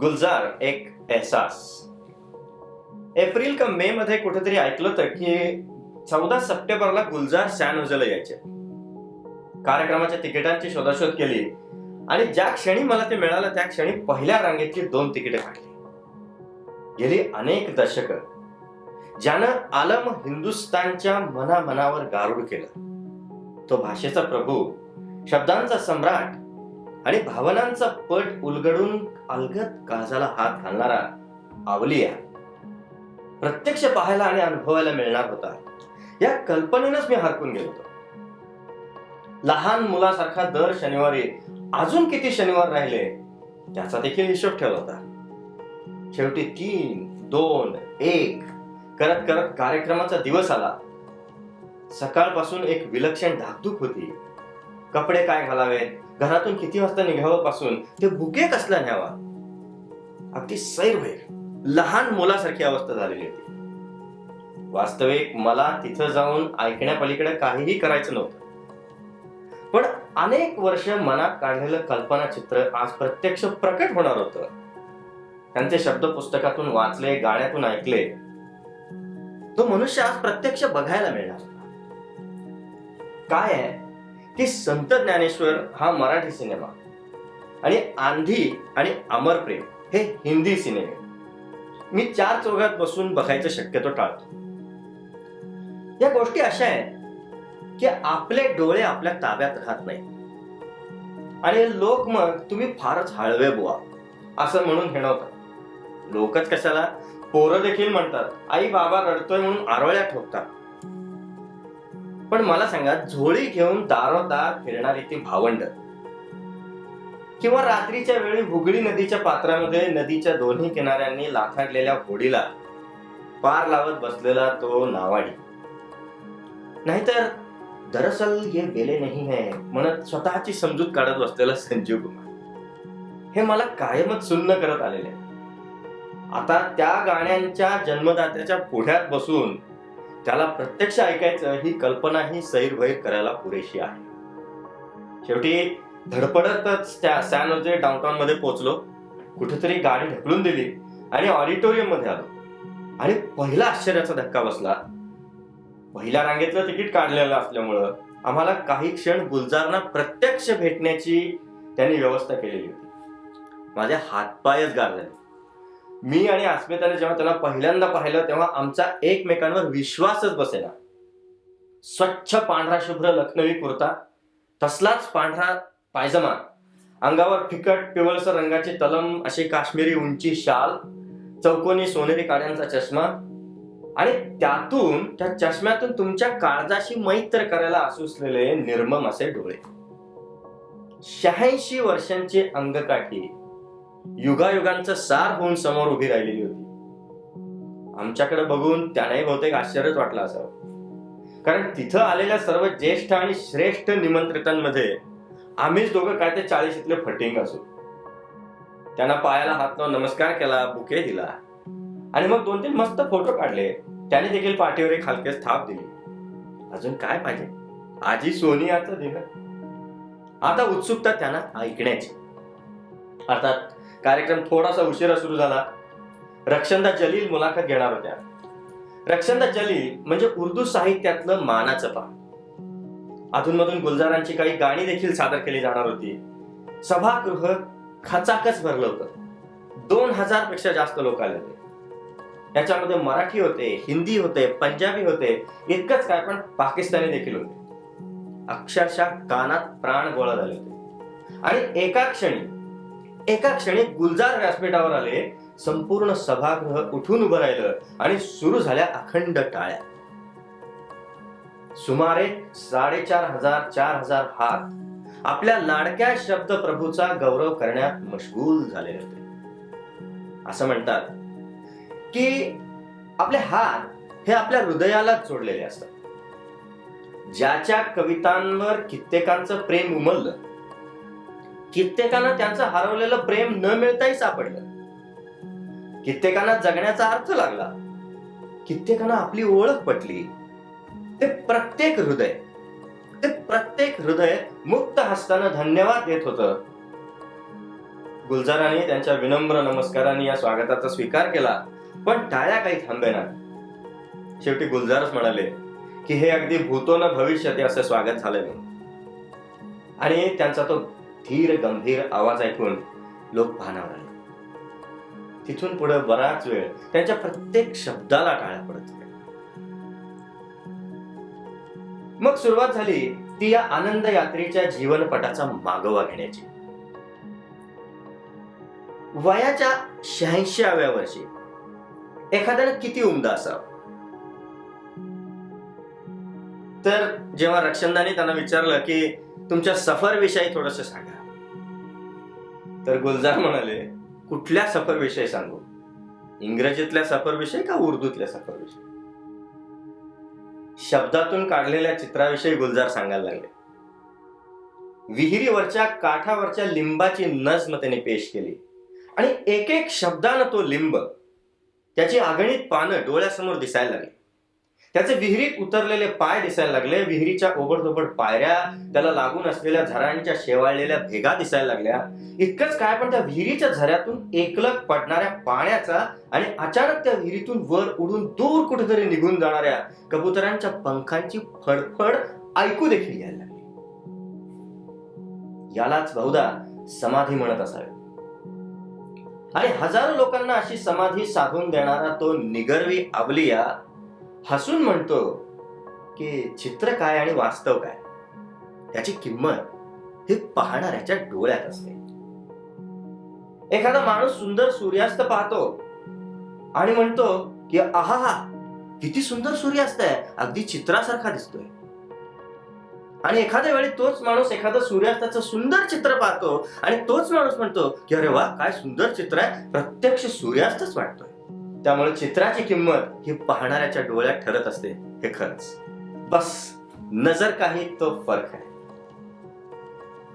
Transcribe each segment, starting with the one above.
गुलजार एक एहसास. एप्रिल का मे मध्ये कुठेतरी ऐकलं होतं की 14 सप्टेंबरला गुलजार सॅन होजेला यायचे. कार्यक्रमाच्या तिकिटांची शोधाशोध केली आणि ज्या क्षणी मला ते मिळालं त्या क्षणी पहिल्या रांगेतली 2 तिकिटे काढली. गेली अनेक दशकं ज्यानं आलम हिंदुस्थानच्या मनामनावर गारुड केलं. तो भाषेचा प्रभू, शब्दांचा सम्राट आणि भावनांचा पट उलगडून अलगद काळजाला हात घालणारा आवलिया प्रत्यक्ष पाहायला आणि अनुभवायला मिळणार होता या कल्पनेनंच मी हरकून गेलो होतो. लहान मुलासारखा दर शनिवारी अजून किती शनिवार राहिले त्याचा देखील हिशोब ठेवला होता. शेवटी 3, 2, 1 करत करत कार्यक्रमाचा दिवस आला. सकाळपासून एक विलक्षण धाकधूक होती. कपडे काय घालावे, घरातून किती वाजता निघावं पासून ते बुके कसला न्यावा, अगदी सैरभैर लहान मुलासारखी अवस्था झालेली होती. वास्तविक मला तिथं जाऊन ऐकण्यापलीकडे काहीही करायचं नव्हतं. पण अनेक वर्ष मनात काढलेलं कल्पना चित्र आज प्रत्यक्ष प्रकट होणार होतं. त्यांचे शब्द पुस्तकातून वाचले, गाण्यातून ऐकले, तो मनुष्य आज प्रत्यक्ष बघायला मिळणार होता. काय आहे की संत ज्ञानेश्वर हा मराठी सिनेमा आणि आंधी आणि अमर प्रेम हे हिंदी सिनेमे मी 4 चौघात बसून बघायचं शक्यतो टाळतो. या गोष्टी अशा आहेत की आपले डोळे आपल्या ताब्यात राहत नाही आणि लोक मग तुम्ही फारच हळवे बुवा असं म्हणून हिणवतात. लोकच कशाला, पोरं देखील म्हणतात आई बाबा रडतोय म्हणून आरोळ्या ठोकतात. पण मला सांगा, झोळी घेऊन दारोदार फिरणारी ती भावंड किंवा रात्रीच्या वेळी हुगळी नदीच्या पात्रामध्ये नदीच्या दोन्ही किनाऱ्यांनी लाथाडलेल्या होडीला पार लावत बसलेला तो नावाडी, नाहीतर दरअसल ये बेले नहीं है म्हणत स्वतःची समजूत काढत बसलेला संजीव कुमार, हे मला कायमच सुन्न करत आलेले. आता त्या गाण्यांच्या जन्मदात्याच्या पुढ्यात बसून त्याला प्रत्यक्ष ऐकायचं ही कल्पना ही सैरभैर करायला पुरेशी आहे. शेवटी धडपडतच त्या सॅन होजे डाऊनटाउन मध्ये पोहोचलो. कुठेतरी गाडी ढकलून दिली आणि ऑडिटोरियम मध्ये आलो आणि पहिला आश्चर्याचा धक्का बसला. पहिल्या रांगेतलं तिकीट काढलेलं असल्यामुळं आम्हाला काही क्षण गुलजारना प्रत्यक्ष भेटण्याची त्यांनी व्यवस्था केलेली होती. माझे हातपायच गारले. मी आणि अस्मिताने जेव्हा त्याला पहिल्यांदा पाहिलं तेव्हा आमचा एकमेकांवर विश्वासच बसेना. स्वच्छ पांढरा शुभ्र लखनवी कुर्ता, तसलाच पांढरा पायजमा, अंगावर फिकट पिवळसर रंगाची तलम अशी काश्मीरी उंची शाल, चौकोनी सोनेरी काड्यांचा चष्मा आणि त्यातून त्या चष्म्यातून तुमच्या काळजाशी मैत्र करायला आसुसलेले निर्मम असे डोळे. 86 वर्षांची अंगकाठी युगायुगांचं सार होऊन समोर उभी राहिलेली होती. आमच्याकडे बघून त्यालाही बहुतेक आश्चर्यच वाटलं असावं, कारण तिथं आलेल्या सर्व ज्येष्ठ आणि श्रेष्ठ निमंत्रितांमध्ये आम्हीच दोघं काय ते 40शीतले फटिंग असू. त्यांना पायाला हात लावून नमस्कार केला, बुके दिला आणि मग 2-3 मस्त फोटो काढले. त्याने देखील पाठीवर एक हलकेच थाप दिली. अजून काय पाहिजे, आजी सोनियाचं दिलं. आता उत्सुकता त्यांना ऐकण्याची. अर्थात कार्यक्रम थोडासा उशिरा सुरू झाला. रक्षंदा जलील मुलाखत घेणार होत्या. रक्षंदा जलील म्हणजे उर्दू साहित्यातलं मानाचं पान. अधूनमधून गुलजारांची काही गाणी देखील सादर केली जाणार होती. सभागृह खचाखच भरलं होतं. 2000 पेक्षा जास्त लोक आले होते. याच्यामध्ये मराठी होते, हिंदी होते, पंजाबी होते, इतकंच काय पण पाकिस्तानी देखील होते. अक्षरशः कानात प्राण गोळा झाले होते. आणि एका क्षणी गुलजार व्यासपीठावर आले. संपूर्ण सभागृह उठून उभं राहिलं आणि सुरू झाल्या अखंड टाळ्या. सुमारे 4500-4000 हात आपल्या लाडक्या शब्द प्रभूचा गौरव करण्यात मशगूल झालेले होते. असं म्हणतात की आपले हात हे आपल्या हृदयाला जोडलेले असतात. ज्याच्या कवितांवर कित्येकांचं प्रेम उमललं, कित्येकांना त्यांचं हरवलेलं प्रेम न मिळताही सापडलं, कित्येकांना जगण्याचा अर्थ लागला, कित्येकांना आपली ओळख पटली, ते प्रत्येक हृदय मुक्त हस्तानं धन्यवाद देत होतं. गुलजाराने त्यांच्या विनम्र नमस्काराने या स्वागताचा स्वीकार केला, पण टाळ्या काही थांबेना. शेवटी गुलजारच म्हणाले की हे अगदी भूतो न भविष्यती असं स्वागत झालंय म्हणून. आणि त्यांचा तो धीर गंभीर आवाज ऐकून लोक भानावर आले. तिथून पुढे बराच वेळ त्यांच्या प्रत्येक शब्दाला टाळ्या पडत होत्या. मग सुरुवात झाली ती या आनंद यात्रेच्या जीवनपटाचा मागोवा घेण्याची. वयाच्या 86व्या वर्षी एखाद्यानं किती उमदा असावं. तर जेव्हा रक्षंदाने त्यांना विचारलं की तुमच्या सफर विषयी थोडस सांगा, तर गुलजार म्हणाले, कुठल्या सफर विषयी सांगू? इंग्रजीतल्या सफर विषयी का उर्दूतल्या सफर विषयी? शब्दातून काढलेल्या चित्राविषयी गुलजार सांगायला लागले. विहिरीवरच्या काठावरच्या लिंबाची नजम त्याने पेश केली आणि एक एक शब्दानं तो लिंब, त्याची आगणित पानं डोळ्यासमोर दिसायला लागली. त्याचे विहिरीत उतरलेले पाय दिसायला लागले. विहिरीच्या ओबडधोबड पायऱ्या, त्याला लागून असलेल्या झऱ्यांच्या शेवाळलेल्या भेगा दिसायला लागल्या. इतकंच काय, पण त्या विहिरीच्या झऱ्यातून एकलग पडणाऱ्या पाण्याचा आणि अचानक त्या विहिरीतून वर उडून दूर कुठेतरी निघून जाणाऱ्या कबुतरांच्या पंखांची फडफड ऐकू देखील यायला लागली. यालाच बहुधा समाधी म्हणत असावे. आणि हजारो लोकांना अशी समाधी साधून देणारा तो निगर्वी अवलिया हसून म्हणतो की चित्र काय आणि वास्तव काय याची किंमत ही पाहणाऱ्याच्या डोळ्यात असते. एखादा माणूस सुंदर सूर्यास्त पाहतो आणि म्हणतो की आहा, किती सुंदर सूर्यास्त आहे, अगदी चित्रासारखा दिसतोय. आणि एखाद्या वेळी तोच माणूस एखादं सूर्यास्ताचं सुंदर चित्र पाहतो आणि तोच माणूस म्हणतो की अरे वा, काय सुंदर चित्र आहे, प्रत्यक्ष सूर्यास्तच वाटतोय. त्यामुळे चित्राची किंमत ही पाहणाऱ्याच्या डोळ्यात ठरत असते, हे खरंच. बस नजर काही तो फरक आहे.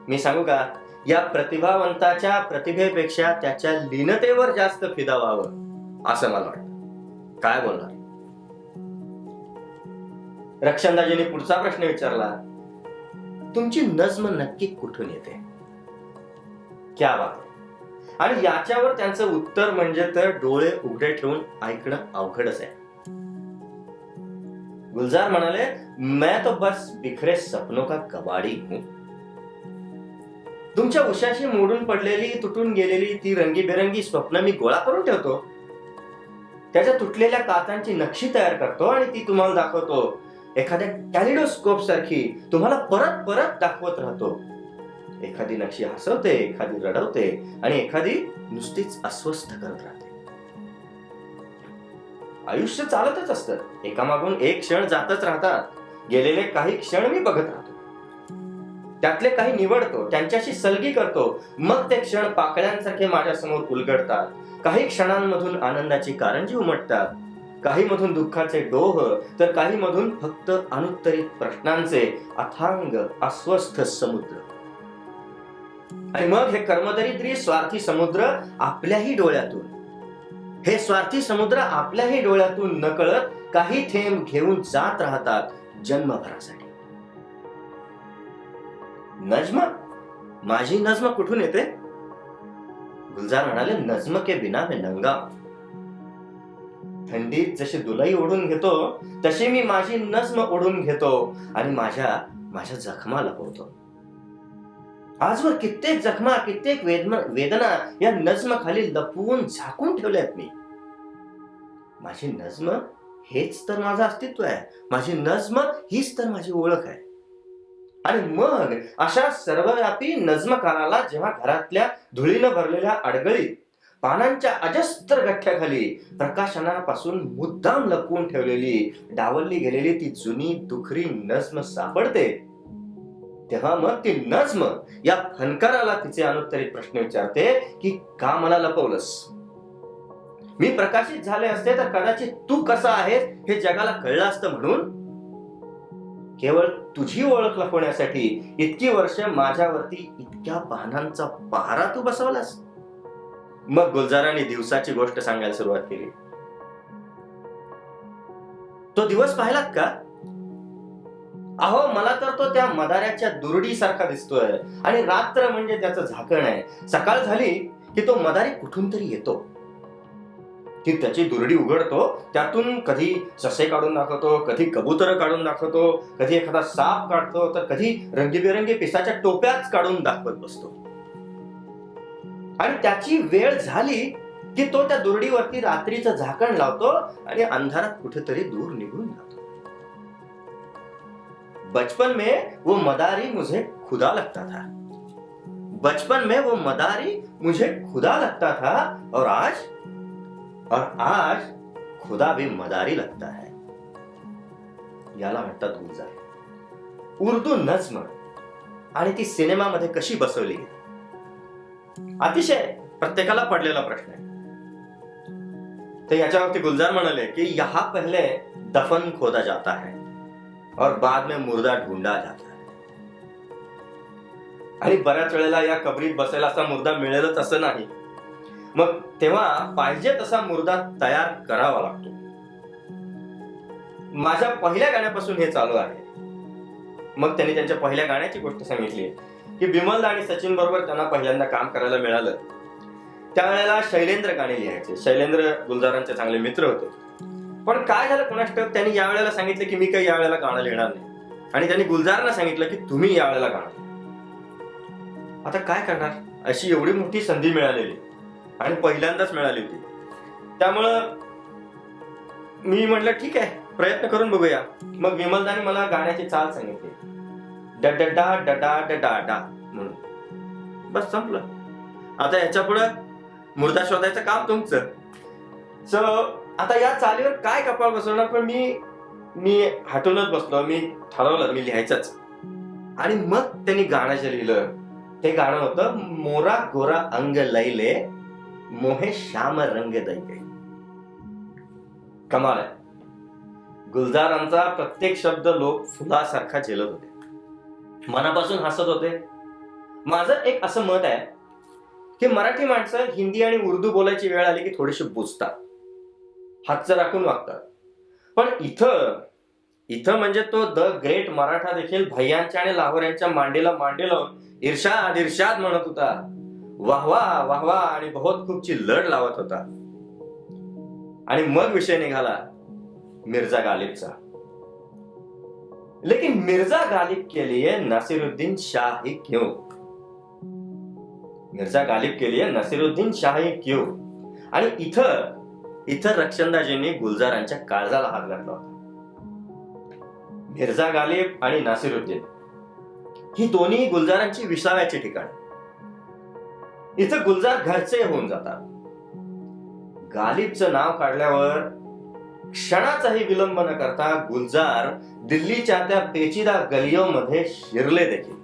मी सांगू का, या प्रतिभावंताच्या प्रतिभेपेक्षा त्याच्या लीनतेवर जास्त फिदा व्हावं असं मला वाटतं. काय बोलणार? रक्षंदाजीने पुढचा प्रश्न विचारला, तुमची नजम नक्की कुठून येते? क्या बात. आणि याच्यावर त्यांचं उत्तर म्हणजे तर डोळे उघडे ठेवून ऐकणं अवघडच आहे. गुलजार म्हणाले, मैं तो बस बिखरे सपनों का कबाडी हूं. तुमच्या उशाशी मोडून पडलेली, तुटून गेलेली ती रंगीबेरंगी स्वप्न मी गोळा करून ठेवतो. त्याच्या तुटलेल्या काचांची नक्षी तयार करतो आणि ती तुम्हाला दाखवतो. एखाद्या कॅलिडोस्कोप सारखी तुम्हाला परत परत दाखवत राहतो. एखादी नक्षी हसवते, एखादी रडवते आणि एखादी नुसतीच अस्वस्थ करत राहते. आयुष्य चालतच असतं, एकामागून एक क्षण जातच राहतात. गेलेले काही क्षण मी बघत राहतो, त्यातले काही निवडतो, त्यांच्याशी सलगी करतो. मग ते क्षण पाकळ्यांसारखे माझ्यासमोर उलगडतात. काही क्षणांमधून आनंदाची कारंजी उमटतात, काही मधून दुःखाचे डोह, तर काही मधून फक्त अनुत्तरित प्रश्नांचे अथांग अस्वस्थ समुद्र. आणि मग हे कर्मदरिद्री स्वार्थी समुद्र आपल्याही डोळ्यातून, हे स्वार्थी समुद्र आपल्याही डोळ्यातून नकळत काही थेंब घेऊन जात राहतात जन्मभरासाठी. नजम, माझी नजम कुठून येते? गुलजार म्हणाले, नजम के बिना मैं नंगा. थंडीत जशी दुलाई ओढून घेतो तशी मी माझी नजम ओढून घेतो आणि माझ्या जखमा लपवतो. आजवर कित्येक जखमा, कित्येक वेदना या नजम खाली लपवून झाकून ठेवल्यात मी. माझी नजम हेच तर माझं अस्तित्व आहे. माझी नजम हीच तर माझी ओळख आहे. आणि मग अशा सर्वव्यापी नजमकाराला जेव्हा घरातल्या धुळीनं भरलेल्या अडगळीत पानांच्या अजस्त्र गठ्ठ्याखाली प्रकाशनापासून मुद्दाम लपवून ठेवलेली, डावलली गेलेली ती जुनी दुखरी नजम सापडते, तेव्हा मग ती नजम या फनकाराला तिचे अनुत्तरित प्रश्न विचारते की का मला लपवलंस? मी प्रकाशित झाले असते तर कदाचित तू कसा आहेस हे जगाला कळलं असतं, म्हणून केवळ तुझी ओळख लपवण्यासाठी इतकी वर्ष माझ्यावरती इतक्या पानांचा पहारा तू बसवलास. मग गुलजाराने दिवसाची गोष्ट सांगायला सुरुवात केली. तो दिवस पाहिलात का? अहो, मला तर तो त्या मदाऱ्याच्या दुरडी सारखा दिसतोय आणि रात्र म्हणजे त्याचं झाकण आहे. सकाळ झाली की तो मदारी कुठून तरी येतो, की त्याची दुरडी उघडतो, त्यातून कधी ससे काढून दाखवतो, कधी कबूतर काढून दाखवतो, कधी एखादा साप काढतो, तर कधी रंगीबेरंगी पिसाच्या टोप्याच काढून दाखवत बसतो. आणि त्याची वेळ झाली की तो त्या दुरडीवरती रात्रीचं झाकण लावतो आणि अंधारात कुठेतरी दूर निघून जातो. बचपन में वो मदारी मुझे खुदा लगता था, बचपन में वो मदारी मुझे खुदा लगता था, और आज खुदा भी मदारी लगता है. याला म्हणतात गुलजार. उर्दू नज्म आणि ती सिनेमामध्ये कशी बसवली गेली, अतिशय प्रत्येकाला पडलेला प्रश्न आहे. तर याच्यावरती गुलजार म्हणाले की यहाँ पहले दफन खोदा जाता है और बाद में मुर्दा ढूंढा जाता है. आणि बऱ्याच वेळेला या कबरीत बसायला असा मुर्दा मिळेलच असं नाही, मग तेव्हा पाहिजे तसा मुर्दा तयार करावा लागतो. माझ्या पहिल्या गाण्यापासून हे चालू आहे. मग त्यांनी त्यांच्या पहिल्या गाण्याची गोष्ट सांगितली की विमल आणि सचिन बरोबर त्यांना पहिल्यांदा काम करायला मिळालं. त्यावेळेला शैलेंद्र गाणे लिहायचे. शैलेंद्र गुलजारांचे चांगले मित्र होते. पण काय झालं कोणास ठाऊक, त्यांनी यावेळेला सांगितलं की मी काही यावेळेला गाणं लिहिणार नाही, आणि त्यांनी गुलजारांना सांगितलं की तुम्ही यावेळेला गाणं. आता काय करणार, अशी एवढी मोठी संधी मिळालेली आणि पहिल्यांदाच मिळाली होती. त्यामुळं मी म्हटलं ठीक आहे, प्रयत्न करून बघूया. मग विमलदानी मला गाण्याची चाल सांगितली, डडडा डडा डडा डा म्हणून. बस संपलं. आता याच्या पुढे मुर्दा शोधायचं काम तुमचं. सो आता या चालीवर काय कपाळ बसवणार, पण मी हटूनच बसलो. मी ठरवलं मी लिहायचंच. आणि मग त्यांनी गाणं जे लिहिलं ते गाणं होतं मोरा गोरा अंग लैले मोहे श्याम रंग दैले. कमाल आहे. गुलजारांचा प्रत्येक शब्द लोक फुलासारखा झेलत होते, मनापासून हसत होते. माझं एक असं मत आहे की मराठी माणसं हिंदी आणि उर्दू बोलायची वेळ आली की थोडीशी बुजतात, हातचं राखून वागतात. पण इथं म्हणजे तो द ग्रेट मराठा देखील भैयांच्या आणि लाहोऱ्यांच्या मांडीला मांडी लावून इर्षाद इर्षाद म्हणत होता, वाहवा वाहवा आणि बहुत खूपची लढ लावत होता. आणि मग विषय निघाला मिर्जा गालिबचा. लेकिन मिर्जा गालिब के लिए नसीरुद्दीन शाह ही क्यों, मिर्जा गालिब के लिए नसीरुद्दीन शाह ही क्यों. आणि इथं रक्षणदाजींनी गुलजारांच्या काळजाला हात घातला होता. मिर्जा गालिब आणि नासिरुद्दीन ही दोन्ही गुलजारांची विसाव्याची ठिकाण. इथं गुलजार घरचे होऊन जातात. गालिबचं नाव काढल्यावर क्षणाचाही विलंब न करता गुलजार दिल्लीच्या त्या पेचीदा गलियोमध्ये शिरले देखील.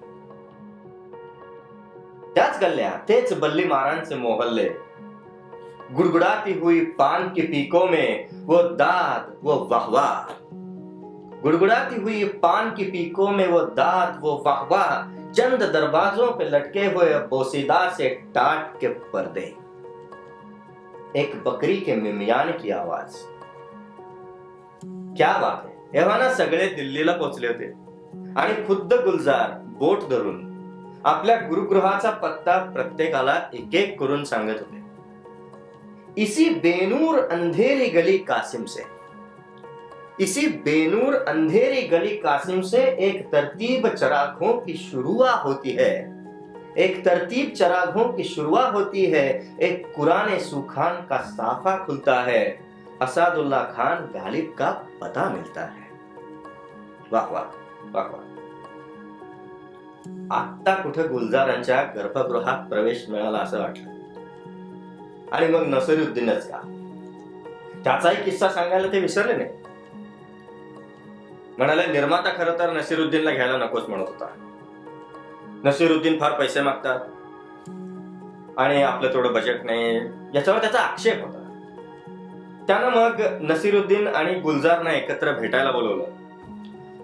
त्याच गल्ल्या, तेच बल्ली मारांचे मोहल्ले. गुड़गुड़ाती हुई पान की पीकों में वो दाद वो वाहवाह, गुड़गुड़ाती हुई पान की पीकों में वो दाद वो वाहवाह, चंद दरवाजों पे लटके हुए बोसीदा से टाट के पर्दे, एक बकरी के मिमियाने की आवाज. क्या बात है. एव्हाना सगळे दिल्लीला पोहोचले होते आणि खुद्द गुलजार बोट धरून आपल्या गुरुगृहाचा पत्ता प्रत्येकाला एक एक करून सांगत होते. इसी बेनूर अंधेरी गली कासिम से, इसी बेनूर अंधेरी गली कासिम से एक तरतीब चरागों की शुरुआत होती है, एक तरतीब चरागों की शुरुआत होती है, एक कुरान सुखान का साफा खुलता है, असादुल्ला खान गालिब का पता मिलता है. वाह वाह वाह वाह. आत्ता कुठे गुलजारांच्या गर्भगृहात प्रवेश मिळाला असं वाटलं. आणि मग नसीरुद्दीनच का, त्याचाही किस्सा सांगायला ते विसरले नाही. म्हणाले निर्माता खरं तर नसीरुद्दीनला घ्यायला नकोच म्हणत होता. नसीरुद्दीन फार पैसे मागतात आणि आपलं थोडं बजेट नाही, याच्यावर त्याचा आक्षेप होता. त्यानं मग नसीरुद्दीन आणि गुलजारना एकत्र भेटायला बोलवलं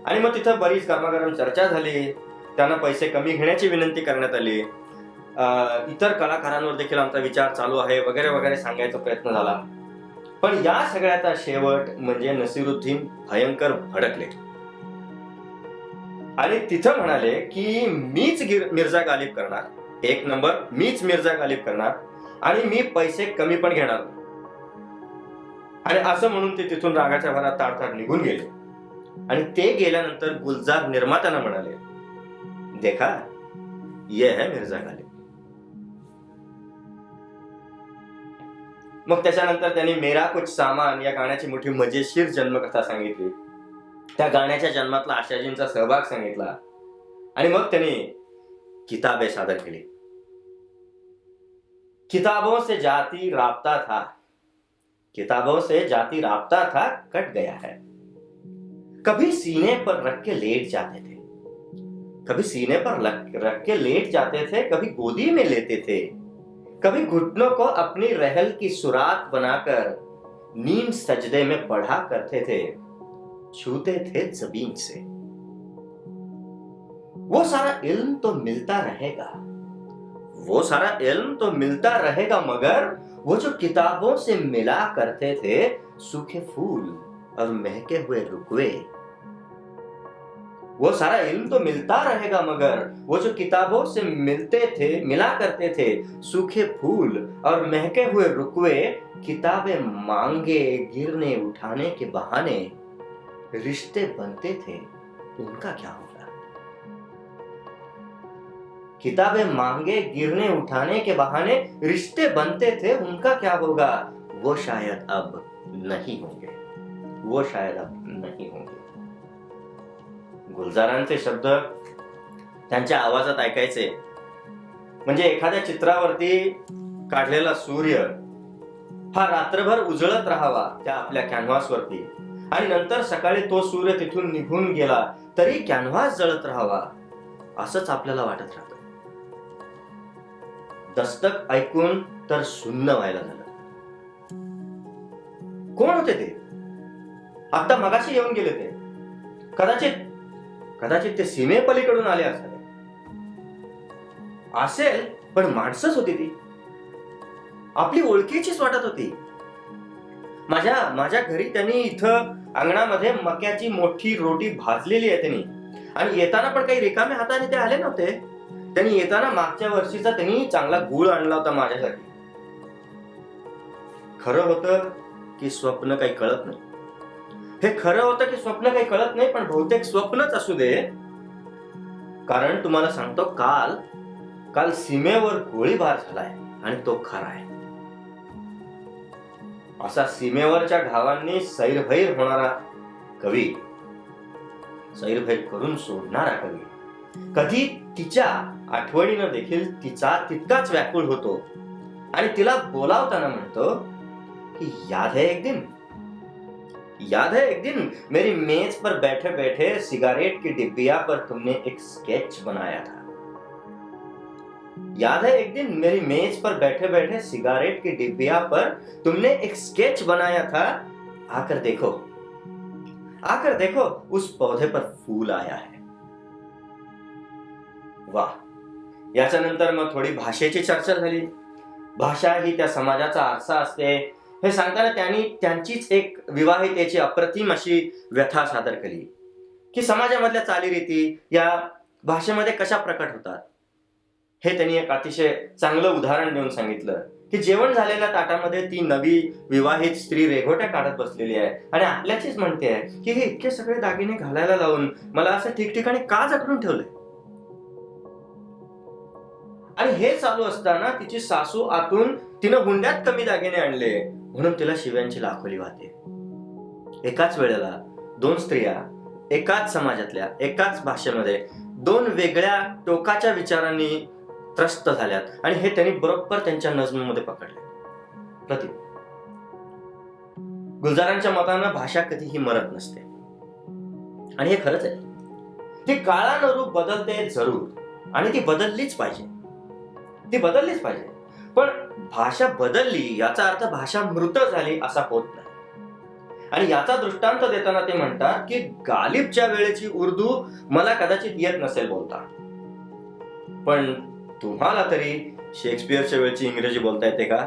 आणि मग तिथं बरीच गरमागरम चर्चा झाली. त्यांना पैसे कमी घेण्याची विनंती करण्यात आली. इतर कलाकारांवर देखील आमचा विचार चालू आहे वगैरे वगैरे सांगायचा प्रयत्न झाला. पण या सगळ्याचा शेवट म्हणजे नसीरुद्दीन भयंकर भडकले आणि तिथं म्हणाले की मीच मिर्जा गालिब करणार, एक नंबर मीच मिर्जा गालिब करणार, आणि मी पैसे कमी पण घेणार नाही. आणि असं म्हणून ते तिथून रागाच्या भरात ताडताड निघून गेले. आणि ते गेल्यानंतर गुलजार निर्मात्यांना म्हणाले, देखा ये है मिर्झा गालिब. मग त्याच्यानंतर त्यांनी मेरा कुछ सामान या गाण्याची मोठी मजेशीर जन्मकथा सांगितली. त्या गाण्याच्या जन्मातला आशाजींचा सहभाग सांगितला. आणि मग त्यांनी किताबें सादर केली. किताबों से जाती राब्ता था, किताबों से जाती राब्ता था, कट गया है. कभी सीने पर रख के लेट जाते थे, कभी सीने पर रख के लेट जाते थे, कभी गोदी में लेते थे, कभी घुटनों को अपनी रहल की सुरात बनाकर नीम सजदे में पढ़ा करते थे, छूते थे जमीन से. वो सारा इल्म तो मिलता रहेगा, वो सारा इल्म तो मिलता रहेगा, मगर वो जो किताबों से मिला करते थे सूखे फूल और महके हुए रुकवे. वो सारा इल्म तो मिलता रहेगा, मगर वो जो किताबों से मिला करते थे सूखे फूल और महके हुए रुकवे, किताबें मांगे गिरने उठाने के बहाने रिश्ते बनते थे, उनका क्या होगा. किताबें मांगे गिरने उठाने के बहाने रिश्ते बनते थे, उनका क्या होगा. वो शायद अब नहीं होंगे, वो शायद अब नहीं होंगे. गुलजारांचे शब्द त्यांच्या आवाजात ऐकायचे म्हणजे एखाद्या चित्रावरती काढलेला सूर्य हा रात्रभर उजळत राहावा त्या आपल्या कॅनव्हासवरती, आणि नंतर सकाळी तो सूर्य तिथून निघून गेला तरी कॅनव्हास जळत राहावा, असंच आपल्याला वाटत राहतं. दस्तक ऐकून तर सुन्न व्हायला झालं. कोण होते ते. आता मगाशी येऊन गेले ते. कदाचित ते सीमेपलीकडून आले असेल, पण माणसंच होती ती. आपली ओळखीचीच वाटत होती. माझ्या घरी त्यांनी इथं अंगणामध्ये मक्याची मोठी रोटी भाजलेली आहे त्यांनी, आणि येताना पण काही रिकामे हाताने ते आले नव्हते. त्यांनी येताना मागच्या वर्षीचा त्यांनी चांगला गुळ आणला होता माझ्यासाठी. खरं होतं की स्वप्न काही कळत नाही. हे खरं होतं की स्वप्न काही कळत नाही, पण बहुतेक स्वप्नच असू दे. कारण तुम्हाला सांगतो, काल सीमेवर गोळीबार झालाय आणि तो खरा आहे. असा सीमेवरच्या गावांनी सैरभैर होणारा कवी, सैरभैर करून सोडणारा कवी, कधी तिच्या आठवणीनं देखील तिचा तितकाच व्याकुळ होतो आणि तिला बोलावताना म्हणतो की याद है एक दिन मेरी मेज पर बैठे बैठे सिगारेट की डिब्बिया पर तुमने एक स्केच बनाया था. याद है एक दिन मेरी मेज पर बैठे बैठे सिगारेट की डिब्बिया पर तुमने एक स्केच बनाया था. आकर देखो उस पौधे पर फूल आया है. वाह. याच्यानंतर मग थोडी भाषेची चर्चा झाली. भाषा ही त्या समाजाचा आरसा असते हे सांगताना त्यांनी त्यांचीच एक विवाहितेची अप्रतिम अशी व्यथा सादर केली की समाजामधल्या चालीरीती या भाषेमध्ये कशा प्रकट होतात. हे त्यांनी एक अतिशय चांगलं उदाहरण देऊन सांगितलं की जेवण झालेल्या ताटामध्ये ती नवी विवाहित स्त्री रेघोट्या काढत बसलेली आहे आणि आपल्याचीच म्हणते आहे की हे इतके सगळे दागिने घालायला लावून मला असं ठिकठिकाणी का जखडून ठेवलंय. आणि हे चालू असताना तिची सासू आतून तिनं हुंड्यात कमी दागिने आणले म्हणून तिला शिव्यांची लाखोली वाहते. एकाच वेळेला दोन स्त्रिया एकाच समाजातल्या एकाच भाषेमध्ये दोन वेगळ्या टोकाच्या विचारांनी त्रस्त झाल्यात आणि हे त्यांनी बरोबर त्यांच्या नजमेमध्ये पकडले. गुलजारांच्या मतानं भाषा कधीही मरत नसते आणि हे खरंच आहे. ती काळानुरूप बदलते जरूर आणि ती बदललीच पाहिजे. पण भाषा बदलली याचा अर्थ भाषा मृत झाली असा होत नाही. आणि याचा दृष्टांत देताना ते म्हणतात की गालिबच्या वेळेची उर्दू मला कदाचित येत नसेल बोलता, पण तुम्हाला तरी शेक्सपियरच्या वेळची इंग्रजी बोलता येते का.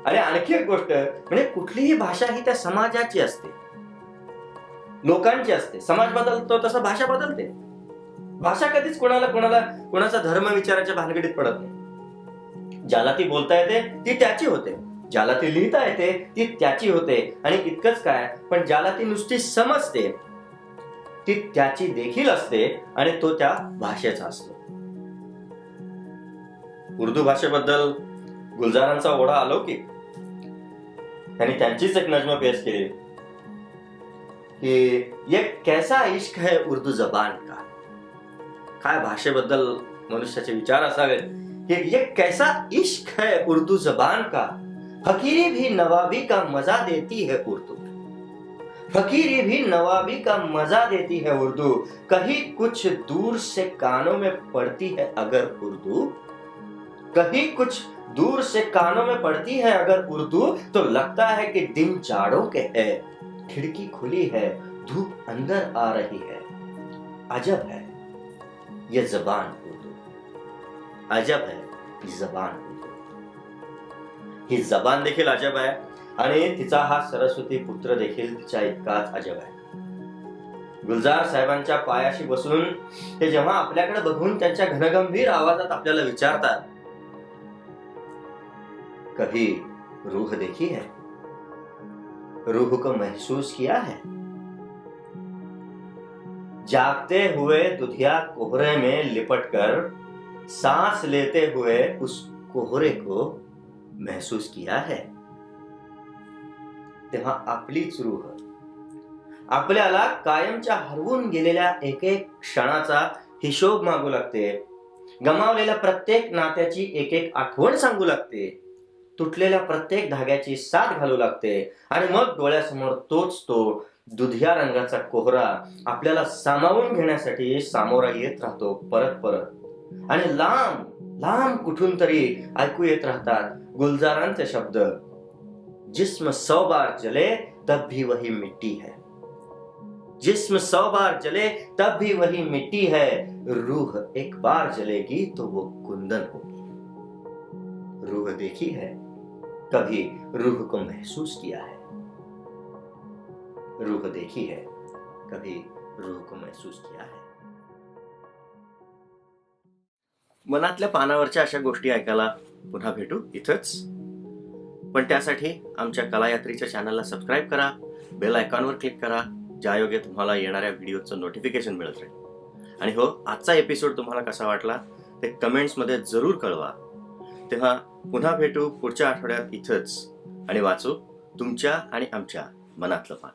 आणि आणखी एक गोष्ट म्हणजे कुठलीही भाषा ही त्या समाजाची असते, लोकांची असते. समाज बदलतो तसं भाषा बदलते. भाषा कधीच कोणाचा धर्म विचाराच्या भानगडीत पडत नाही. ज्याला ती बोलता येते ती त्याची होते, ज्याला ती लिहिता येते ती त्याची होते, आणि इतकंच काय, पण ज्याला ती नुसती समजते ती त्याची देखील असते, आणि तो त्या भाषेचा असतो. उर्दू भाषेबद्दल गुलजारांचा ओढा अलौकिक. त्यांनी त्यांचीच एक नज्म पेश केली की ये कैसा इश्क है उर्दू जबान का. काय भाषेबद्दल मनुष्याचे विचार असावेत कि ये कैसा इश्क है उर्दू जबान का, फकीरी भी नवाबी का मजा देती है उर्दू, फकीरी भी नवाबी का मजा देती है उर्दू, कहीं कुछ दूर से कानों में पड़ती है अगर उर्दू, कहीं कुछ दूर से कानों में पड़ती है अगर उर्दू, तो लगता है कि दिन जाड़ों के है, खिड़की खुली है, धूप अंदर आ रही है, अजब है ये जबान उर्दू, अजब है ही जबान उर्दू. ही जबान देखील अजब आहे, आणि तिचा हा सरस्वती पुत्र देखील तिच्या इतकाच अजब आहे. गुलजार साहेबांच्या पायाशी बसून ते जेव्हा आपल्याकडे बघून त्यांच्या घनगंभीर आवाजात आपल्याला विचारतात, कभी रूह देखी है, रूह को महसूस किया है, जागते हुए दुधिया कोहरे में लिपटकर सांस लेते हुए उस कोहरे को महसूस किया है. तेव्हा आपलीच रूह आपल्याला कायमच्या हरवून गेलेल्या एक एक क्षणाचा हिशोब मागू लागते, गमावलेल्या प्रत्येक नात्याची एक एक आठवण सांगू लागते, तुटलेल्या प्रत्येक धाग्याची साथ घालू लागते, आणि मग डोळ्यासमोर तोच तो दुधिया रंगाचा कोहरा आपल्याला सामावून घेण्यासाठी सामोरा येत राहतो परत परत. आणि लांब लांब कुठून तरी ऐकू येत राहतात गुलजारांचे शब्द, जिस्म 100 बार जले तब भी वही मिट्टी है, जिस्म 100 बार जले तब भी वही मिट्टी है, रूह एक बार जलेगी तो वो कुंदन होगी. रूह देखी है, कभी रूह को महसूस किया है, रूह देखी है, कभी रूह को महसूस किया है. मनातल्या पानावरच्या अशा गोष्टी ऐकायला पुन्हा भेटू इथंच, पण त्यासाठी आमच्या कलायात्रीच्या चॅनलला सबस्क्राईब करा, बेल आयकॉनवर क्लिक करा, ज्यायोगे तुम्हाला येणाऱ्या व्हिडिओचं नोटिफिकेशन मिळत राहील. आणि हो, आजचा एपिसोड तुम्हाला कसा वाटला ते कमेंट्समध्ये जरूर कळवा. तेव्हा पुन्हा भेटू पुढच्या आठवड्यात इथंच, आणि वाचू तुमच्या आणि आमच्या मनातलं पान.